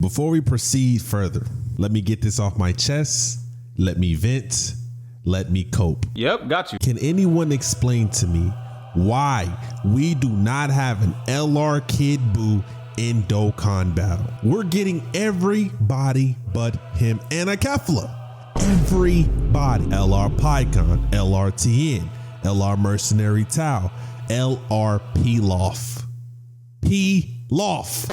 Before we proceed further, let me get this off my chest. Let me vent. Let me cope. Yep, got you. Can anyone explain to me why we do not have an LR Kid Buu in Dokkan Battle? We're getting everybody but him and a Kefla. Everybody. LR Pycon, LR Tien, LR Mercenary Tao, LR Pilaf. Pilaf.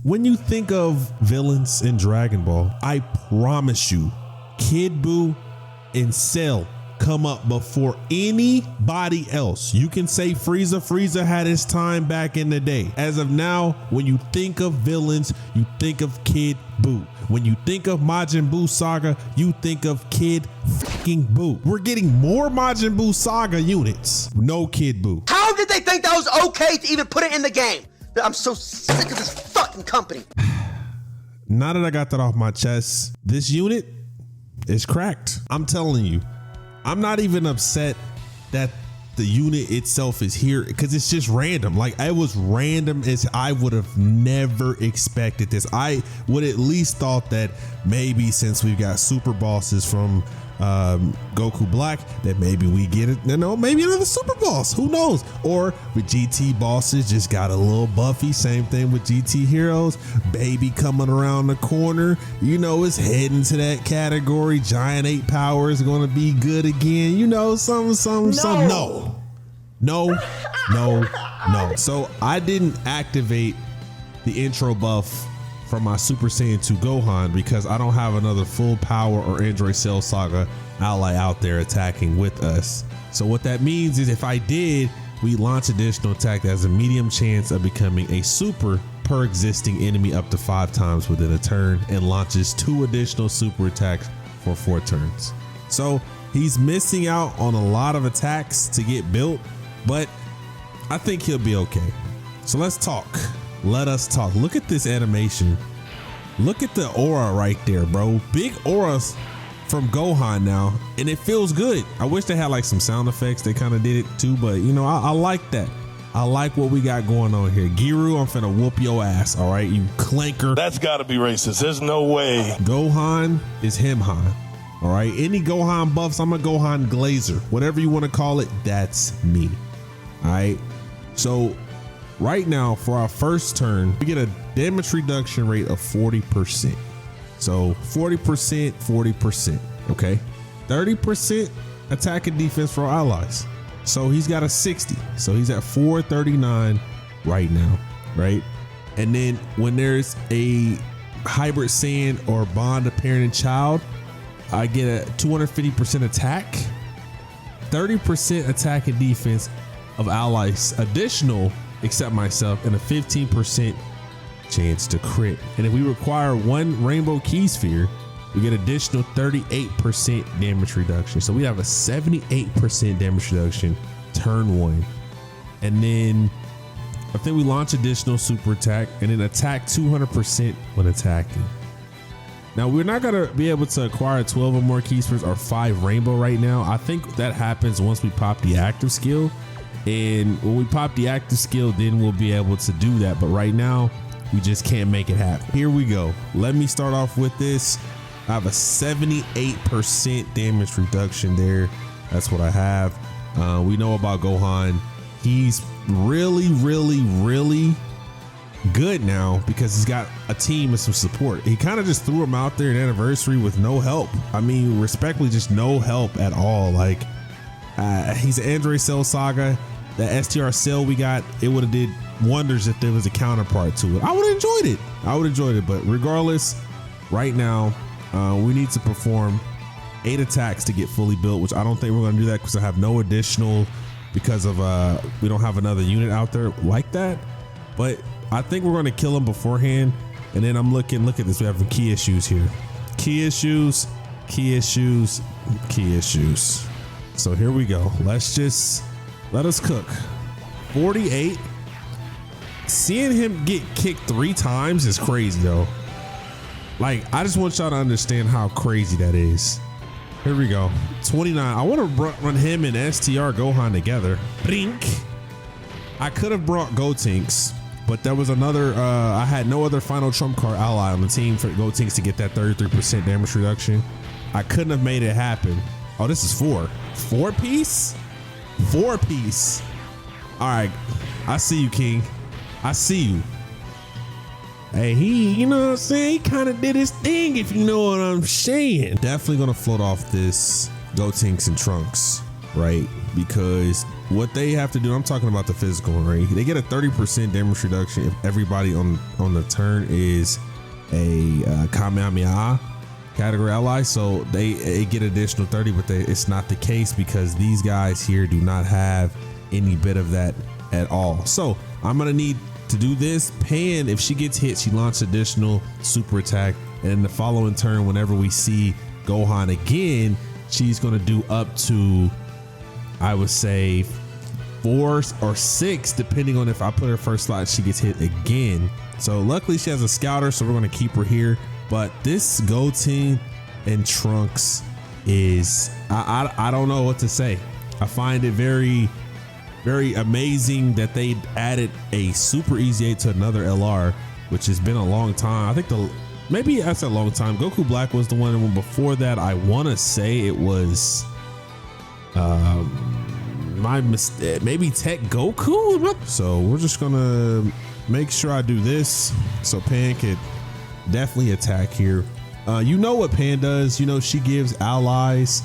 When you think of villains in Dragon Ball, I promise you, Kid Buu and Cell come up before anybody else. You can say Frieza had his time back in the day. As of now, when you think of villains, you think of Kid Buu. When you think of Majin Buu Saga, you think of Kid fucking Buu. We're getting more Majin Buu Saga units. No Kid Buu. How did they think that was okay to even put it in the game? I'm so sick of this fucking company. Now that I got that off my chest, this unit is cracked. I'm telling you. I'm not even upset that the unit itself is here because it's just random. Like, it was random as I would have never expected this. I would at least thought that maybe since we've got super bosses from Goku Black, that maybe we get it. No, maybe another super boss. Who knows? Or with GT bosses, just got a little buffy. Same thing with GT heroes. Baby coming around the corner. You know, it's heading to that category. Giant 8 power is going to be good again. You know, something. No. So I didn't activate the intro buff from my Super Saiyan 2 Gohan because I don't have another full power or Android Cell Saga ally out there attacking with us. So what that means is if I did, we launch additional attack that has a medium chance of becoming a super per existing enemy up to 5 times within a turn and launches 2 additional super attacks for 4 turns. So he's missing out on a lot of attacks to get built, but I think he'll be okay. So let's talk. Let us talk. Look at this animation. Look at the aura right there, bro. Big auras from Gohan now, and it feels good. I wish they had like some sound effects. They kind of did it too, but you know, I like that. I like what we got going on here. Giru, I'm finna whoop your ass, all right, you clanker. That's gotta be racist. There's no way. Gohan is Himhan, all right? Any Gohan buffs, I'm a Gohan Glazer. Whatever you want to call it, that's me, all right? So right now, for our first turn, we get a damage reduction rate of 40%. So 40%, 40%, okay? 30% attack and defense for our allies. So he's got a 60. So he's at 439 right now, right? And then when there's a hybrid Saiyan or bond of parent and child, I get a 250% attack, 30% attack and defense of allies additional except myself, and a 15% chance to crit. And if we require 1 rainbow key sphere, we get additional 38% damage reduction. So we have a 78% damage reduction turn 1. And then I think we launch additional super attack and then attack 200% when attacking. Now we're not gonna be able to acquire 12 or more key spheres or 5 rainbow right now. I think that happens once we pop the active skill. And when we pop the active skill, then we'll be able to do that. But right now, we just can't make it happen. Here we go. Let me start off with this. I have a 78% damage reduction there. That's what I have. We know about Gohan. He's really good now because he's got a team and some support. He kind of just threw him out there in Anniversary with no help. I mean, respectfully, just no help at all. Like, he's an Android Cell Saga. That STR Cell we got, it would have did wonders if there was a counterpart to it. I would have enjoyed it. But regardless, right now, we need to perform 8 attacks to get fully built, which I don't think we're going to do that because I have no additional, because of we don't have another unit out there like that. But I think we're going to kill him beforehand. And then I'm looking, look at this. We have the key issues here. Key issues. So here we go. Let us cook. 48. Seeing him get kicked 3 times is crazy though. Like, I just want y'all to understand how crazy that is. Here we go. 29. I want to run him and STR Gohan together. Brink. I could have brought Gotenks, But there was another, I had no other final trump card ally on the team for Gotenks to get that 33% damage reduction. I couldn't have made it happen. Oh, this is 4 piece? 4 piece. All right, I see you, King. I see you. Hey, you know what I'm saying? He kind of did his thing, if you know what I'm saying. Definitely gonna float off this Gotenks and Trunks, right? Because what they have to do, I'm talking about the physical, right? They get a 30% damage reduction if everybody on the turn is a Kamehameha category ally. So they get additional 30, but it's not the case because these guys here do not have any bit of that at all. So I'm gonna need to do this. Pan, if she gets hit, she launches additional super attack, and in the following turn, whenever we see Gohan again, she's gonna do up to, I would say, 4 or 6, depending on if I put her first slot, she gets hit again. So luckily she has a scouter, so we're gonna keep her here. But this Goten and Trunks is, I don't know what to say. I find it very amazing that they added a super easy 8 to another LR, which has been a long time. I think maybe that's a long time. Goku Black was the one before that. I want to say it was my mistake, maybe Tech Goku. So we're just gonna make sure I do this so Pan could definitely attack here. You know what Pan does? You know, she gives allies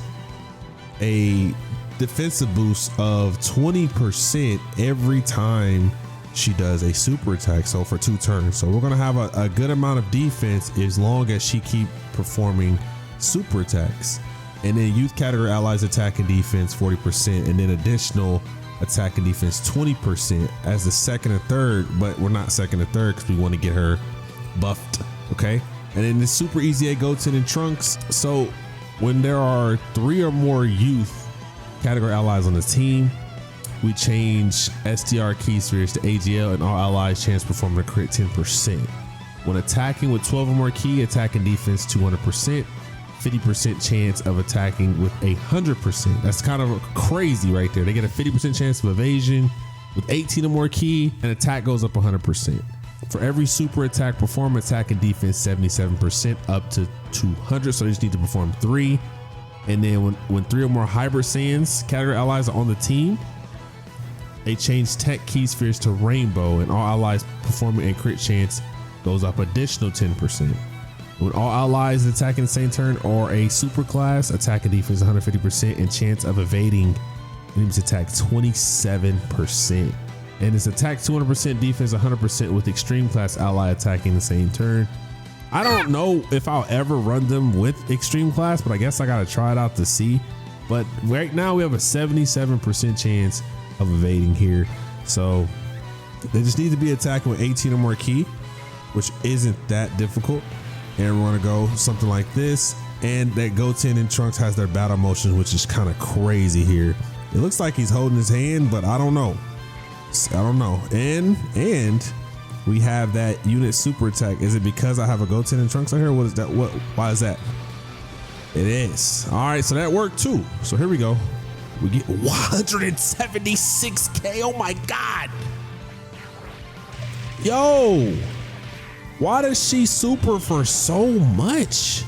a defensive boost of 20% every time she does a super attack, so for 2 turns. So we're gonna have a good amount of defense as long as she keep performing super attacks. And then youth category allies attack and defense 40%, and then additional attack and defense 20% as the second and third, but we're not second and third because we want to get her buffed. Okay, and then the super easy 8 Goten and Trunks. So when there are 3 or more youth category allies on the team, we change STR key spheres to AGL, and all allies chance performing a crit 10%. When attacking with 12 or more key, attack and defense 200%, 50% chance of attacking with 100%. That's kind of crazy right there. They get a 50% chance of evasion with 18 or more key, and attack goes up 100%. For every super attack, perform attack and defense 77% up to 200. So they just need to perform 3. And then when 3 or more hybrid Saiyans category allies are on the team, they change tech key spheres to rainbow, and all allies performing a crit chance goes up additional 10%. When all allies attacking the same turn or a super class, attack and defense 150% and chance of evading enemies attack 27%. And it's attack 200%, defense 100% with extreme class ally attacking the same turn. I don't know if I'll ever run them with extreme class, but I guess I gotta try it out to see. But right now we have a 77% chance of evading here. So they just need to be attacking with 18 or more key, which isn't that difficult. And we're gonna go something like this. And that Goten and Trunks has their battle motion, which is kind of crazy here. It looks like he's holding his hand, but I don't know. And we have that unit super attack. Is it because I have a Goten and Trunks out here? What is that? Why is that? It is. All right, so that worked too. So here we go. We get 176K. Oh my God. Yo, why does she super for so much?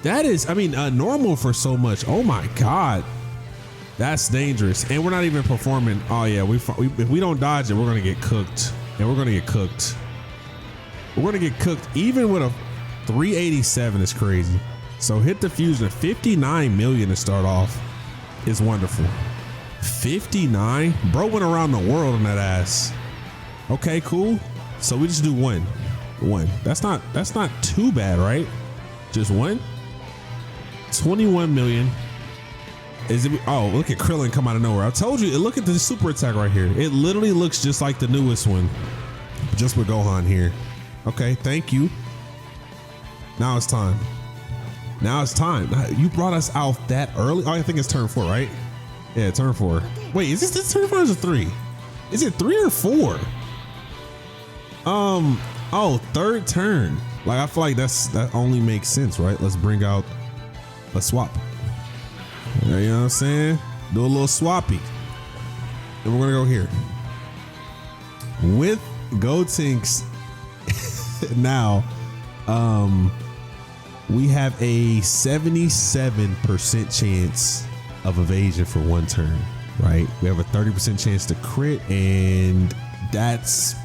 That is, normal for so much. Oh my God. That's dangerous. And we're not even performing. Oh yeah, if we don't dodge it, we're gonna get cooked. And we're gonna get cooked. We're gonna get cooked even with a 387 is crazy. So hit the fusion. 59 million to start off is wonderful. 59? Bro went around the world on that ass. Okay, cool. So we just do one. That's not too bad, right? Just one. 21 million. Is it? Oh, look at Krillin come out of nowhere. I told you. Look at the super attack right here. It literally looks just like the newest one, just with Gohan here. Okay, thank you. Now it's time. You brought us out that early. Oh, I think it's turn 4, right? Yeah, turn 4. Wait, is this turn 4 or is it 3? Is it 3 or 4? Oh, third turn. Like, I feel like that only makes sense, right? Let's bring out a swap. You know what I'm saying? Do a little swappy. And we're gonna go here. With Gotenks now, we have a 77% chance of evasion for one turn, right? We have a 30% chance to crit, and that's,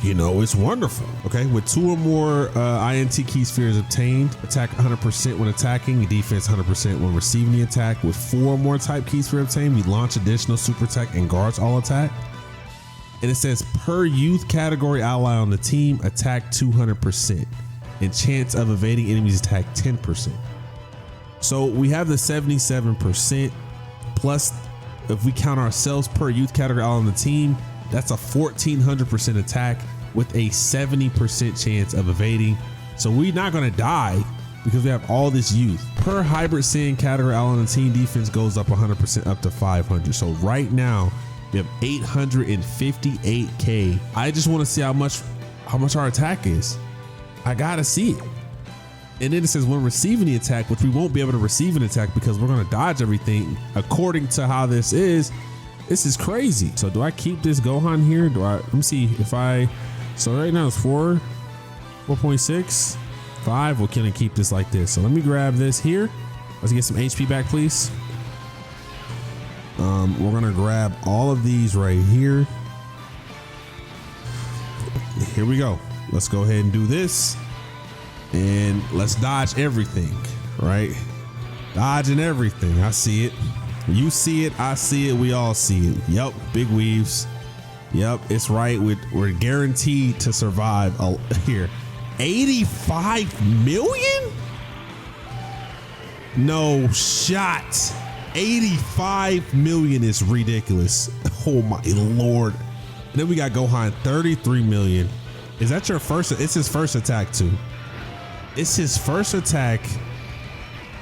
you know, it's wonderful. Okay, with 2 or more INT key spheres obtained, attack 100% when attacking, defense 100% when receiving the attack. With 4 or more type key sphere obtained, we launch additional super attack and guards all attack. And it says per youth category ally on the team, attack 200%, and chance of evading enemies attack 10%. So we have the 77%, plus if we count ourselves per youth category ally on the team, that's a 1400% attack with a 70% chance of evading. So we're not gonna die because we have all this youth. Per hybrid Saiyan category ally on the team, defense goes up 100% up to 500. So right now we have 858K. I just want to see how much our attack is. I gotta see it. And then it says when receiving the attack, which we won't be able to receive an attack because we're gonna dodge everything. According to how this is crazy. So do I keep this Gohan here? Let me see if so right now it's 4.6, 5. We're gonna keep this like this. So let me grab this here. Let's get some HP back, please. We're gonna grab all of these right here. Here we go. Let's go ahead and do this. And let's dodge everything, right? Dodging everything. I see it. You see it. I see it. We all see it. Yep. Big weaves. Yep. It's right. We're guaranteed to survive here. 85 million? No shot. 85 million is ridiculous. Oh my Lord. And then we got Gohan, 33 million. Is that your first? It's his first attack too. It's his first attack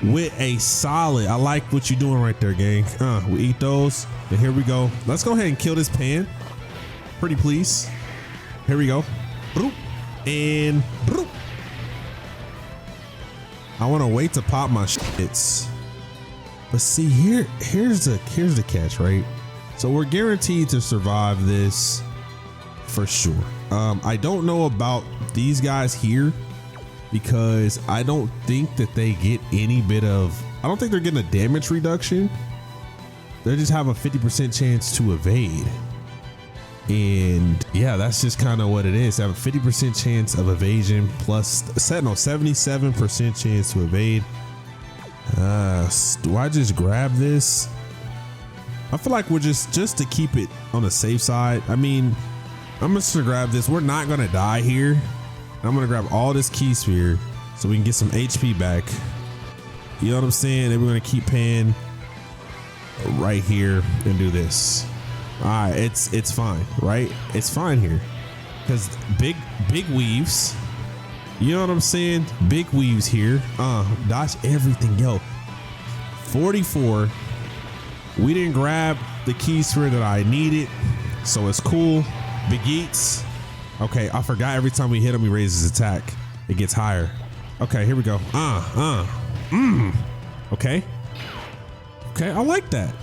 with a solid. I like what you're doing right there, gang. We eat those. And here we go. Let's go ahead and kill this pan. Pretty please. Here we go. Broop. And broop. I want to wait to pop my shits. But see, here's the catch, right? So we're guaranteed to survive this for sure. I don't know about these guys here because I don't think that they get any bit of, I don't think they're getting a damage reduction. They just have a 50% chance to evade. And yeah, that's just kind of what it is. They have a 50% chance of evasion plus 77% chance to evade. Do I just grab this? I feel like we're just to keep it on the safe side. I mean, I'm just gonna grab this. We're not gonna die here. I'm gonna grab all this key sphere so we can get some HP back. You know what I'm saying? And we're gonna keep paying right here and do this. All right, it's fine, right? It's fine here because big weaves. You know what I'm saying? Big weaves here. Dodge everything, yo. 44. We didn't grab the key sphere that I needed, so it's cool. Big eats. Okay, I forgot every time we hit him, he raises his attack. It gets higher. Okay, here we go. Okay. Okay, I like that.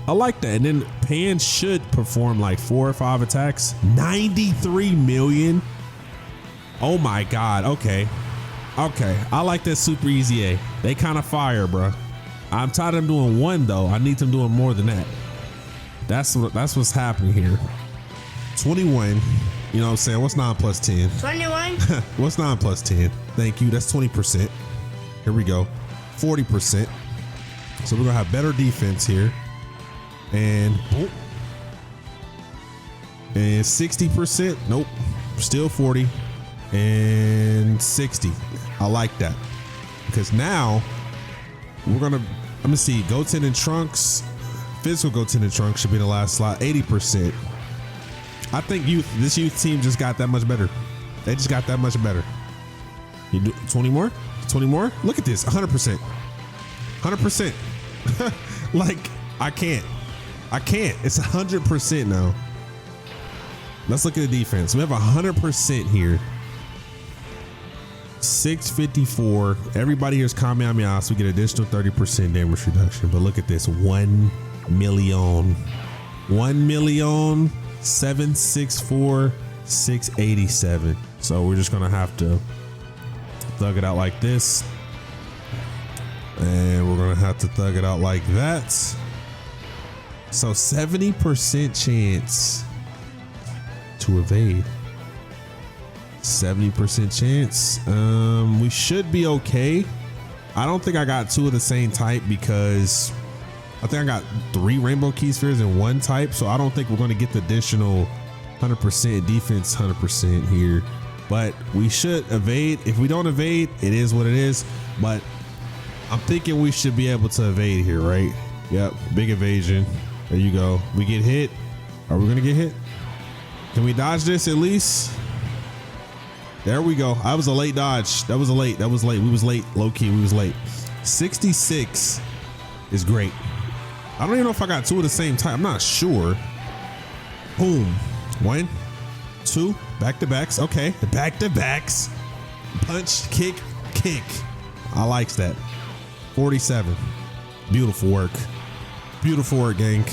I like that. And then Pan should perform like 4 or 5 attacks. 93 million. Oh my God. Okay. Okay. I like that super easy A. They kind of fire, bro. I'm tired of them doing 1 though. I need them doing more than that. That's what's happening here. 21. You know what I'm saying? What's 9 plus 10? 21. What's 9 plus 10? Thank you. That's 20%. Here we go. 40%. So we're gonna have better defense here. And 60%. Nope. Still 40. And 60. I like that. Because now we're gonna, let me see, Goten and Trunks. Physical Goten and Trunks should be in the last slot. 80%. I think this youth team just got that much better. They just got that much better. You do 20 more? 20 more? Look at this. 100%. 100%. Like, I can't. It's 100% now. Let's look at the defense. We have 100% here. 654. Everybody here's Kamehameha, so we get additional 30% damage reduction. But look at this. 1 million. 1,764,600 687. So we're just gonna have to thug it out like this. And we're gonna have to thug it out like that. So 70% chance to evade. 70% chance. We should be okay. I don't think I got 2 of the same type because I think I got 3 rainbow key spheres in 1 type. So I don't think we're going to get the additional 100% defense 100% here, but we should evade. If we don't evade, it is what it is, but I'm thinking we should be able to evade here, right? Yep, big evasion. There you go. We get hit. Are we going to get hit? Can we dodge this at least? There we go. I was a late dodge. That was late. We was late. Low key, we was late. 66 is great. I don't even know if I got 2 of the same type. I'm not sure. Boom. 1, 2, back to backs. Okay, back to backs. Punch, kick, kick. I likes that. 47. Beautiful work. Beautiful work, gang.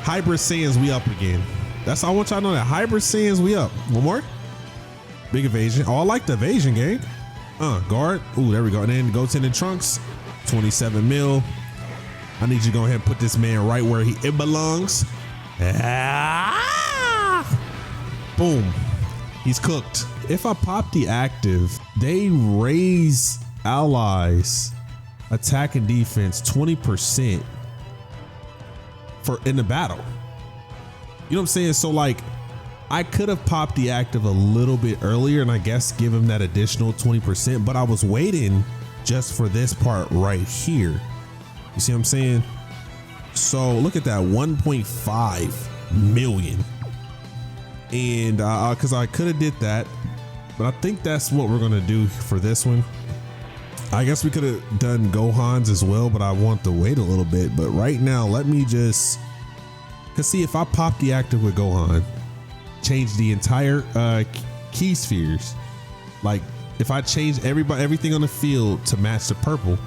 Hybrid Saiyans, we up again. That's all I want y'all to know, that Hybrid Saiyans, we up. One more. Big evasion. Oh, I like the evasion, gang. Guard. Ooh, there we go. And then Goten and Trunks. 27 mil. I need you to go ahead and put this man right where it belongs. Boom. He's cooked. If I pop the active, they raise allies attack and defense 20% for in the battle. You know what I'm saying? So like, I could have popped the active a little bit earlier and I guess give him that additional 20%, but I was waiting just for this part right here. You see what I'm saying? So look at that, 1.5 million. And cause I could have did that, but I think that's what we're gonna do for this one. I guess we could have done Gohan's as well, but I want to wait a little bit. But right now, let me just, cause see, if I pop the active with Gohan, change the entire key spheres, like if I change everything on the field to match the purple,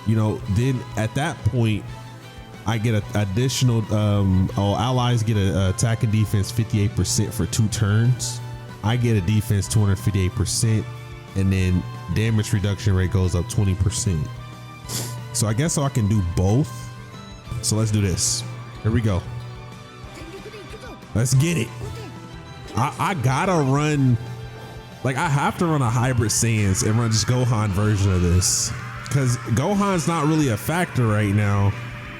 you know, then at that point I get an additional all allies get a attack and defense 58% for 2 turns. I get a defense 258%, and then damage reduction rate goes up 20%. So I guess I can do both. So let's do this. Here we go. Let's get it. I gotta run, like I have to run a Hybrid Saiyans and run just Gohan version of this, because Gohan's not really a factor right now,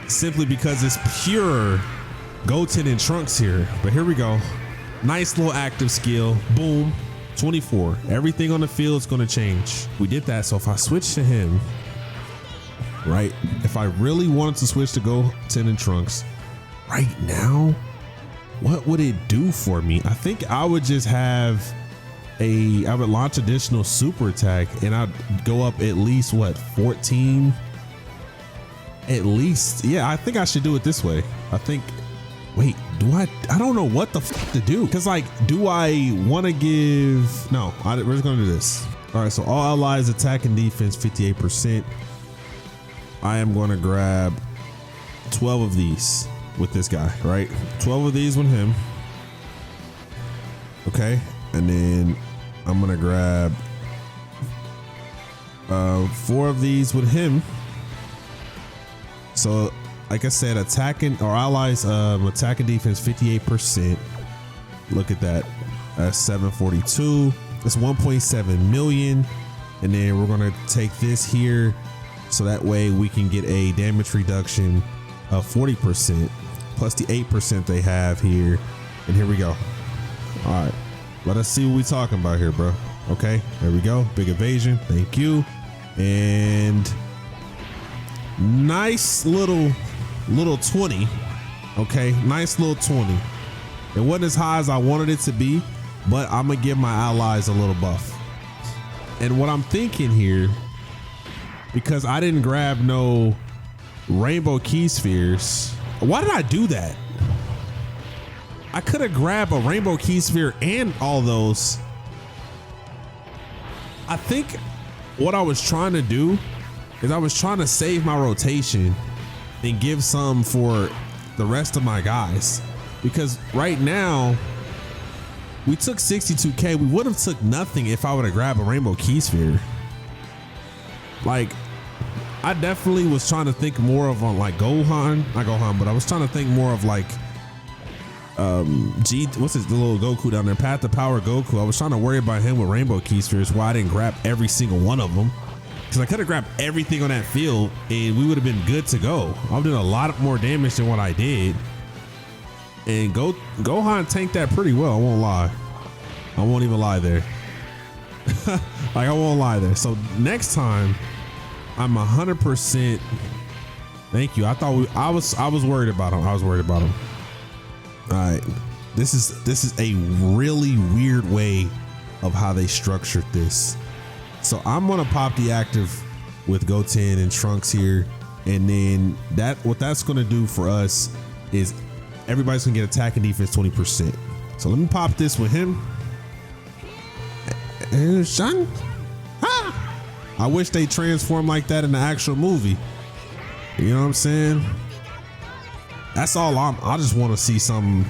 simply because it's pure Goten and Trunks here. But here we go. Nice little active skill. Boom. 24. Everything on the field is going to change. We did that. So if I switch to him, right? If I really wanted to switch to Goten and Trunks right now, what would it do for me? I think I would just have I would launch additional super attack and I'd go up at least what, 14? At least. Yeah, I think I should do it this way. I think, wait, I don't know what the fuck to do. Cause like, do I want to give, no, we're just gonna do this. All right, so all allies attack and defense 58%. I am gonna grab 12 of these with this guy, right? 12 of these with him. Okay, and then I'm gonna grab 4 of these with him. So like I said, attacking or allies attack and defense 58%. Look at that. That's 742. That's 1.7 million. And then we're gonna take this here, so that way we can get a damage reduction of 40% plus the 8% they have here. And here we go. All right, let us see what we talking about here, bro. Okay, there we go. Big evasion. Thank you. And nice little 20. Okay, nice little 20. It wasn't as high as I wanted it to be, but I'm gonna give my allies a little buff. And what I'm thinking here, because I didn't grab no rainbow key spheres, why did I do that? I could have grabbed a rainbow key sphere and all those. I think what I was trying to do is I was trying to save my rotation and give some for the rest of my guys, because right now We took 62K. We would have took nothing if I would have grabbed a rainbow key sphere. Like, I definitely was trying to think more of on like Gohan, not Gohan, but I was trying to think more of like what's his little Goku down there, Path to Power Goku. I was trying to worry about him with rainbow key spheres, why I didn't grab every single one of them, because I could have grabbed everything on that field and we would have been good to go. I did a lot more damage than what I did, and Gohan tanked that pretty well. I won't lie. I won't even lie there. Like, I won't lie there. So next time I'm 100%. Thank you. I thought I was worried about him. I was worried about him. All right, this is a really weird way of how they structured this. So I'm gonna pop the active with Goten and Trunks here, and then what that's gonna do for us is everybody's gonna get attack and defense 20%. So let me pop this with him. And son, I wish they transformed like that in the actual movie. You know what I'm saying? That's all I just want to see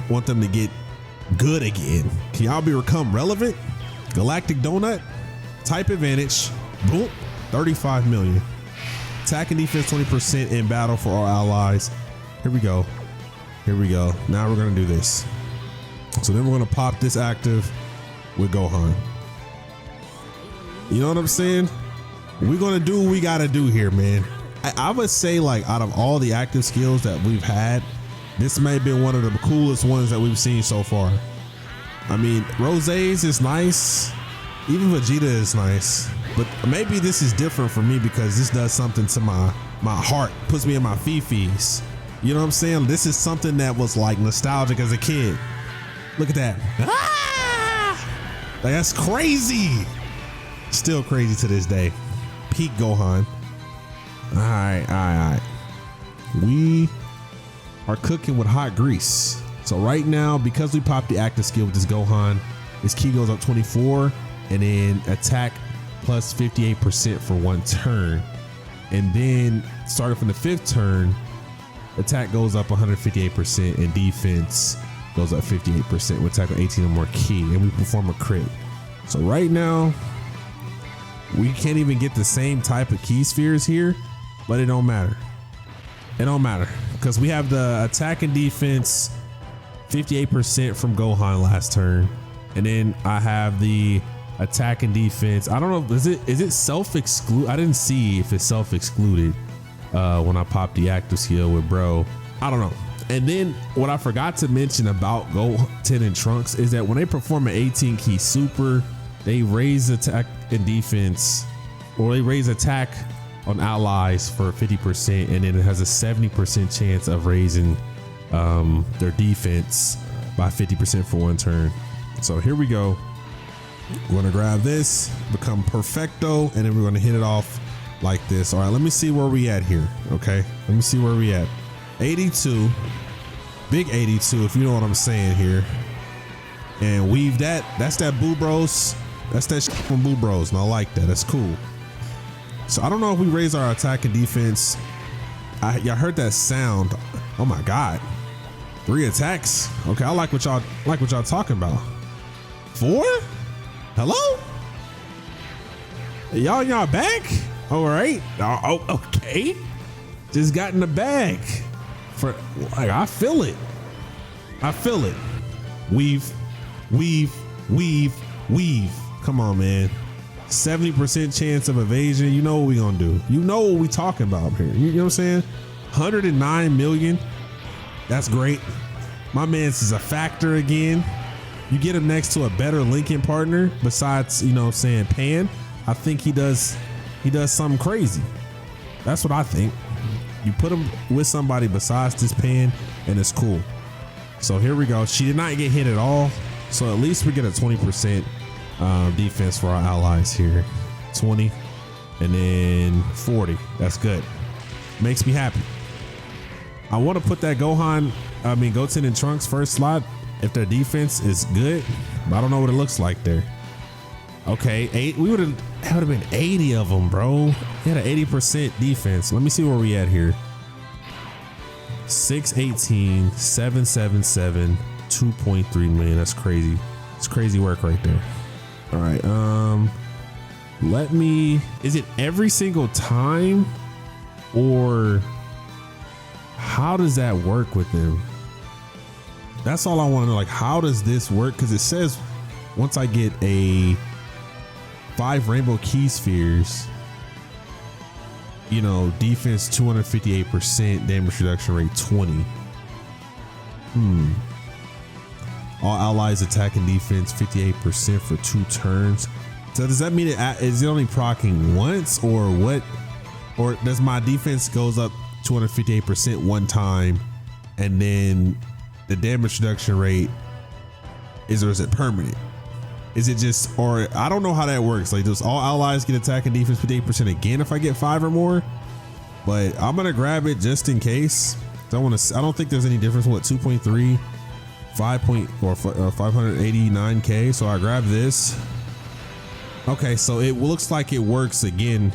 want them to get good again. Can y'all become relevant? Galactic Donut, type advantage, boom, 35 million. Attack and defense 20% in battle for our allies. Here we go. Here we go. Now we're gonna do this. So then we're gonna pop this active with Gohan. You know what I'm saying? We're gonna do what we gotta do here, man. I would say, like, out of all the active skills that we've had, this may have been one of the coolest ones that we've seen so far. I mean, Rose's is nice. Even Vegeta is nice. But maybe this is different for me because this does something to my heart, puts me in my fifis. You know what I'm saying? This is something that was like nostalgic as a kid. Look at that. Ah! Like, that's crazy. Still crazy to this day. Peak Gohan. All right. We are cooking with hot grease. So right now, because we popped the active skill with this Gohan, his ki goes up 24, and then attack plus 58% for one turn. And then starting from the 5th turn, attack goes up 158% and defense goes up 58% with attack with 18 or more ki, and we perform a crit. So right now, we can't even get the same type of key spheres here, but it don't matter. It don't matter because we have the attack and defense 58% from Gohan last turn, and then I have the attack and defense. I don't know, is it self-exclude? I didn't see if it's self-excluded when I popped the active skill with bro. I don't know. And then what I forgot to mention about Goten and Trunks is that when they perform an 18 key super, they raise attack and defense, or they raise attack on allies for 50%, and then it has a 70% chance of raising their defense by 50% for one turn. So here we go. We're gonna grab this, become perfecto, and then we're gonna hit it off like this. All right, let me see where we at here. Okay, let me see where we at. 82, big 82, if you know what I'm saying here. And weave that. That's that Boo Bros. That's that shit from Boo Bros, and I like that. That's cool. So I don't know if we raise our attack and defense. Y'all heard that sound? Oh my god, 3 attacks. Okay, I like what y'all talking about. 4? Hello? Y'all back? All right. Oh, okay. Just got in the bag. For like, I feel it. I feel it. Weave. Come on, man. 70% chance of evasion. You know what we gonna do. You know what we talking about here. You know what I'm saying? 109 million. That's great. My man's is a factor again. You get him next to a better linking partner besides, you know what I'm saying, Pan. I think he does something crazy. That's what I think. You put him with somebody besides this Pan and it's cool. So here we go. She did not get hit at all. So at least we get a 20% defense for our allies here. 20 and then 40. That's good. Makes me happy. I want to put that Goten and Trunks first slot if their defense is good, but I don't know what it looks like there. Okay, that would have been 80 of them, bro. He had an 80% defense. Let me see where we at here. 618, 777, 2.3 million. That's crazy. It's crazy work right there. All right. Is it every single time, or how does that work with them? That's all I want to know. Like, how does this work? Because it says once I get 5 rainbow key spheres, you know, defense 258%, damage reduction rate 20. All allies attack and defense 58% for 2 turns. So does that mean is it only proccing once, or what? Or does my defense goes up 258% one time, and then the damage reduction rate is it permanent? Is it just, or I don't know how that works. Like, does all allies get attack and defense 58% again if I get 5 or more? But I'm gonna grab it just in case. I don't think there's any difference. What, 2.3, 589k. So I grab this. Okay, so it looks like it works again.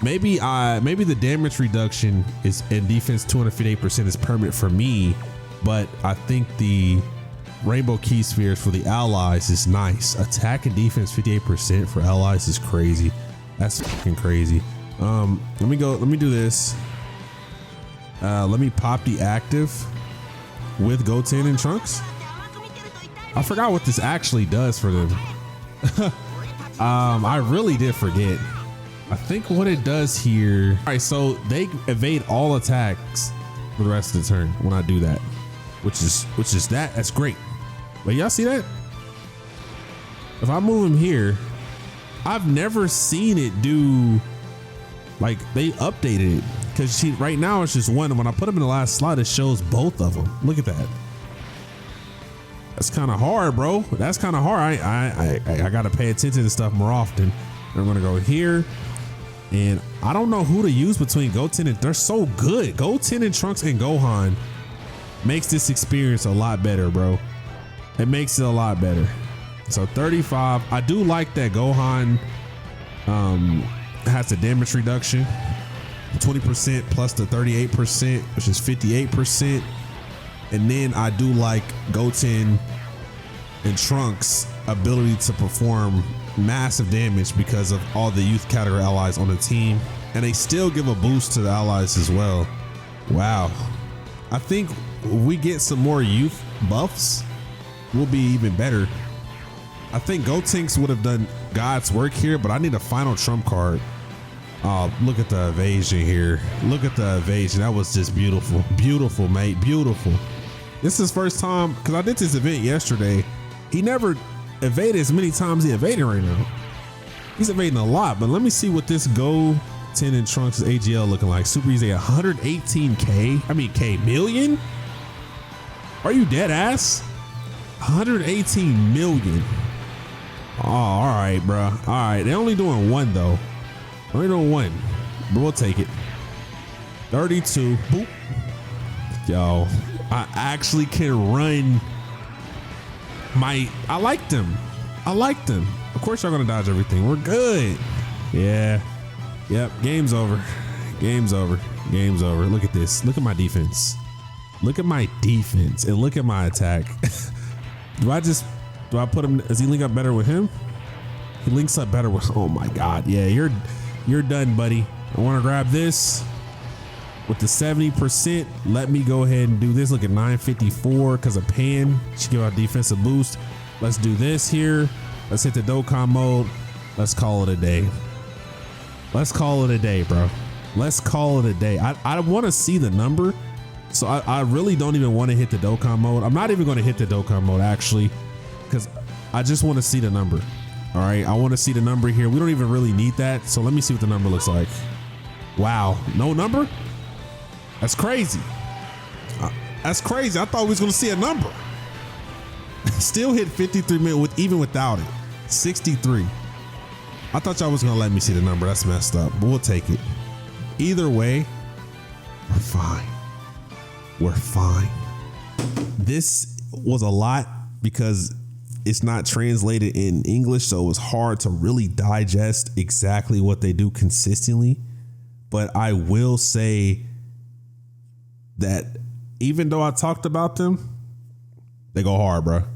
Maybe the damage reduction is and defense 258% is permanent for me, but I think the rainbow key spheres for the allies is nice. Attack and defense 58% for allies is crazy. That's fucking crazy. Let me do this. Let me pop the active with Goten and Trunks. I forgot what this actually does for them. I really did forget. I think what it does here. All right, so they evade all attacks for the rest of the turn when I do that, which is that's great. But y'all see that? If I move him here, I've never seen it do, like, they updated it, because right now it's just one. And when I put him in the last slot, it shows both of them. Look at that. That's kind of hard, bro. That's kind of hard. I gotta pay attention to stuff more often. I'm gonna go here, and I don't know who to use between Goten and they're so good. Goten and Trunks and Gohan makes this experience a lot better, bro. It makes it a lot better. So 35. I do like that Gohan has the damage reduction, 20% plus the 38%, which is 58%. And then I do like Goten and Trunks' ability to perform massive damage because of all the youth category allies on the team. And they still give a boost to the allies as well. Wow. I think if we get some more youth buffs, we'll be even better. I think Gotenks would have done God's work here, but I need a final trump card. Oh, look at the evasion here. Look at the evasion. That was just beautiful. Beautiful, mate. Beautiful. This is his first time, because I did this event yesterday. He never evaded as many times he evaded right now. He's evading a lot, but let me see what this Goten and Trunks AGL looking like. Super easy, 118K. I mean, million? Are you dead ass? 118 million. Oh, all right, bro. All right, they're only doing one though. Only doing one, but we'll take it. 32. Boop. Yo, I actually can run I like them. I like them. Of course y'all gonna dodge everything. We're good. Yeah. Yep. Game's over. Game's over. Game's over. Look at this. Look at my defense. Look at my defense and look at my attack. Do I put him? Does he link up better with him? He links up better with. Oh my God. Yeah, you're done, buddy. I want to grab this with the 70%. Let me go ahead and do this. Look at 954 because of Pan. Should give our defensive boost. Let's do this here. Let's hit the Dokkan mode. Let's call it a day. Let's call it a day, bro. Let's call it a day. I want to see the number. So I really don't even want to hit the Dokkan mode. I'm not even going to hit the Dokkan mode actually, because I just want to see the number. All right, I want to see the number here. We don't even really need that. So let me see what the number looks like. Wow, no number? That's crazy. That's crazy. I thought we was going to see a number. Still hit 53 million even without it. 63. I thought y'all was going to let me see the number. That's messed up, but we'll take it. Either way, we're fine. We're fine. This was a lot because it's not translated in English, so it was hard to really digest exactly what they do consistently. But I will say that even though I talked about them, they go hard, bro.